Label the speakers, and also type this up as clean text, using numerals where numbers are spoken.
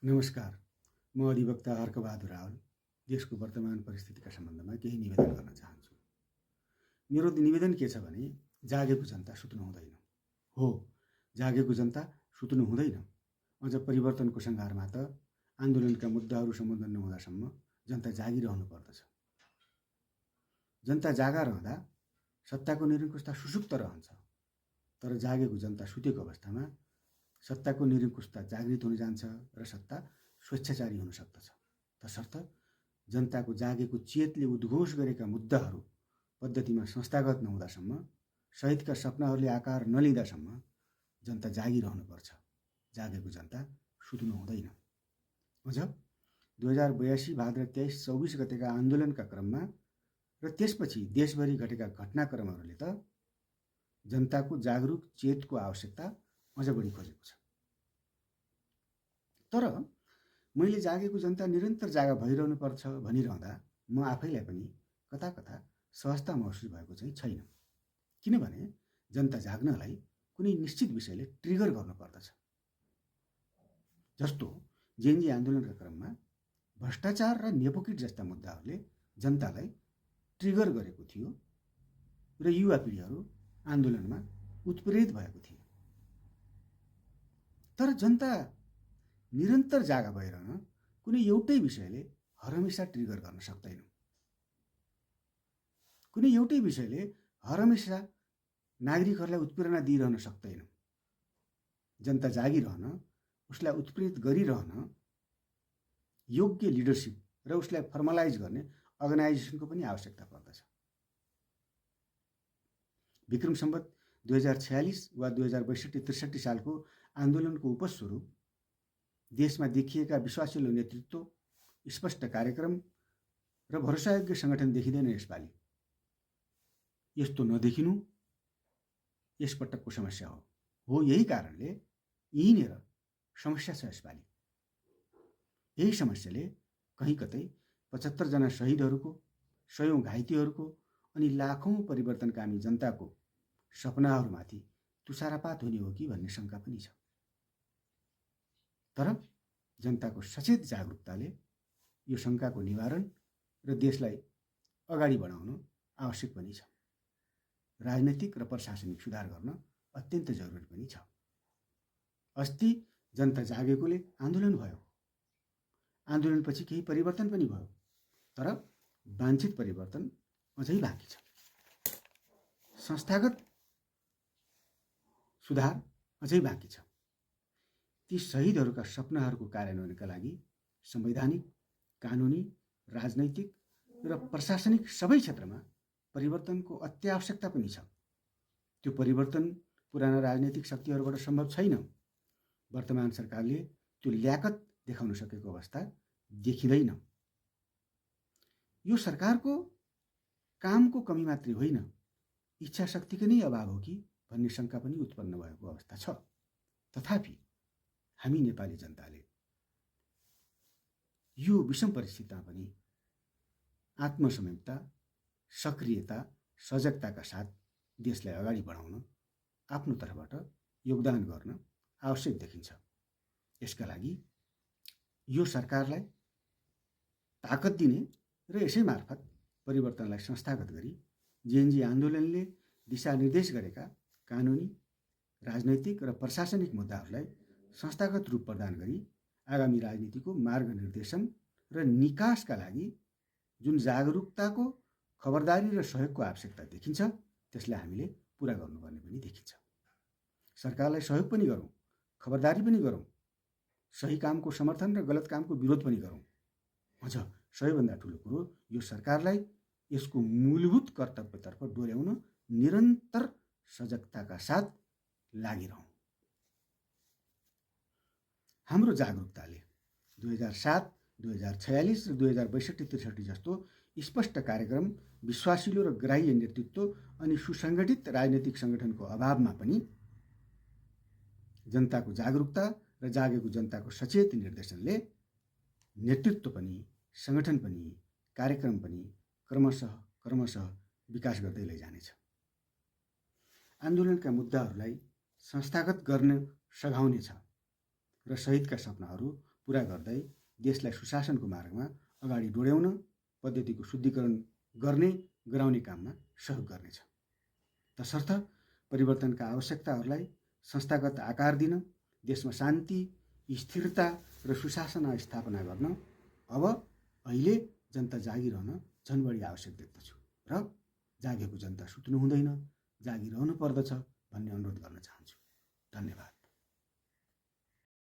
Speaker 1: नमस्कार। म अधिवक्ता हर्कबहादुर रावल देशको वर्तमान परिस्थितिका सम्बन्धमा केही निवेदन गर्न चाहन्छु। मेरो निवेदन के छ भने जागेको जनता सुत्नु हुँदैन। हो, जागेको जनता सुत्नु हुँदैन। अझ परिवर्तनको सङ्घारमा त आन्दोलनका मुद्दाहरू सम्बोधन नहुँदासम्म जनता जागिरहनु पर्दछ। जनता जागा रहँदा सत्ताको निरङ्कुशता सुसुप्त रहन्छ। तर जागेको जनता सुतेको अवस्थामा सत्ताको निरङ्कुशता जागृत हुन जान्छ र सत्ता स्वेच्छाचारी हुन सक्दछ। तसर्थ जनताको जागेको चेतले उद्घोष गरेका मुद्दाहरू पद्धतिमा संस्थागत नहुँदासम्म, शहीदका सपनाहरूले आकार नलिँदासम्म जनता जागिरहनुपर्छ। जागेको जनता सुत्नु हुँदैन। अझ 2082 भाद्र 23-24 गतेका आन्दोलनका क्रममा र त्यसपछि देशभरि घटेका घटनाक्रमहरूले त जनताको जागरुक चेतको आवश्यकता अझ बढी खोजेको छ। तर मैले जागेको जनता निरन्तर जागा भइरहनु पर्छ भनिरहँदा म आफैलाई पनि कता कता सहजता महसुस भएको चाहिँ छैन। किनभने जनता जाग्नलाई कुनै निश्चित विषयले ट्रिगर गर्नुपर्दछ। जस्तो जेएनजी आन्दोलनका क्रममा भ्रष्टाचार र नेपोकिट जस्ता मुद्दाहरूले जनतालाई ट्रिगर गरेको थियो र युवा पिँढीहरू आन्दोलनमा उत्प्रेरित भएको थियो। तर जनता निरन्तर जागा भइरहन कुनै एउटै विषयले हरहमेशा ट्रिगर गर्न सक्दैन। कुनै एउटै विषयले हरहमेशा नागरिकहरूलाई उत्प्रेरणा दिइरहन सक्दैन। जनता जागिरहन, उसलाई उत्प्रेरित गरिरहन योग्य लिडरसिप र उसलाई फर्मलाइज गर्ने अर्गनाइजेसनको पनि आवश्यकता पर्दछ। विक्रम सम्वत 2046 वा 2062-63 सालको आन्दोलनको उपस्वरूप देशमा देखिएका विश्वासिलो नेतृत्व, स्पष्ट कार्यक्रम र भरोसायोग्य सङ्गठन देखिँदैन यसपालि। यस्तो नदेखिनु यसपटकको समस्या हो। यही कारणले यहीँनिर समस्या छ यसपालि। यही समस्याले कहीँ कतै 75 जना शहीदहरूको, 100औं घाइतेहरूको अनि लाखौँ परिवर्तनकामी जनताको सपनाहरूमाथि तुषारपात हुने हो कि भन्ने शङ्का पनि छ। तर जनताको सचेत जागरुकताले यो शङ्काको निवारण र देशलाई अगाडि बढाउन आवश्यक पनि छ। राजनैतिक र प्रशासनिक सुधार गर्न अत्यन्त जरुरी पनि छ। अस्ति जनता जागेकोले आन्दोलन भयो। आन्दोलनपछि केही परिवर्तन पनि भयो। तर वाञ्छित परिवर्तन अझै बाँकी छ। संस्थागत सुधार अझै बाँकी छ। ती शहीदहरूका सपनाहरूको कार्यान्वयनका लागि संवैधानिक, कानुनी, राजनैतिक र प्रशासनिक सबै क्षेत्रमा परिवर्तनको अत्यावश्यकता पनि छ। त्यो परिवर्तन पुराना राजनैतिक शक्तिहरूबाट सम्भव छैन। वर्तमान सरकारले त्यो ल्याकत देखाउन सकेको अवस्था देखिँदैन। यो सरकारको कामको कमी मात्रै होइन, इच्छा शक्तिको नै अभाव हो कि भन्ने शङ्का पनि उत्पन्न भएको अवस्था छ। तथापि हामी नेपाली जनताले यो विषम परिस्थितिमा पनि आत्मसंयमता, सक्रियता, सजगताका साथ देशलाई अगाडि बढाउन आफ्नो तर्फबाट योगदान गर्न आवश्यक देखिन्छ। यसका लागि यो सरकारलाई ताकत दिने र यसै मार्फत परिवर्तनलाई संस्थागत गरी जेएनजी आन्दोलनले दिशानिर्देश गरेका कानुनी, राजनैतिक र प्रशासनिक मुद्दाहरूलाई संस्थागत रूप प्रदान गरी आगामी राजनीतिको मार्गनिर्देशन र निकासका लागि जुन जागरुकताको, खबरदारी र सहयोगको आवश्यकता देखिन्छ त्यसलाई हामीले पुरा गर्नुपर्ने पनि देखिन्छ। सरकारलाई सहयोग पनि गरौँ, खबरदारी पनि गरौँ, सही कामको समर्थन र गलत कामको विरोध पनि गरौँ। अझ सबैभन्दा ठुलो कुरो यो सरकारलाई यसको मूलभूत कर्तव्यतर्फ डोर्याउन निरन्तर सजगताका साथ लागिरहौँ। हाम्रो जागरुकताले 2007, 2046 र 2062-63 जस्तो स्पष्ट कार्यक्रम, विश्वासिलो र ग्राह्य नेतृत्व अनि सुसङ्गठित राजनैतिक सङ्गठनको अभावमा पनि जनताको जागरुकता र जागेको जनताको सचेत निर्देशनले नेतृत्व पनि, सङ्गठन पनि, कार्यक्रम पनि क्रमशः विकास गर्दै लैजानेछ। आन्दोलनका मुद्दाहरूलाई संस्थागत गर्न सघाउनेछ र शहीदका सपनाहरू पुरा गर्दै देशलाई सुशासनको मार्गमा अगाडि डोर्याउन पद्धतिको शुद्धिकरण गराउने काममा सहयोग गर्नेछ। तसर्थ परिवर्तनका आवश्यकताहरूलाई संस्थागत आकार दिन, देशमा शान्ति, स्थिरता र सुशासन स्थापना गर्न अब अहिले जनता जागिरहन झन् बढी आवश्यक देख्दछु र जागेको जनता सुत्नु हुँदैन, जागिरहनु पर्दछ भन्ने अनुरोध गर्न चाहन्छु। धन्यवाद।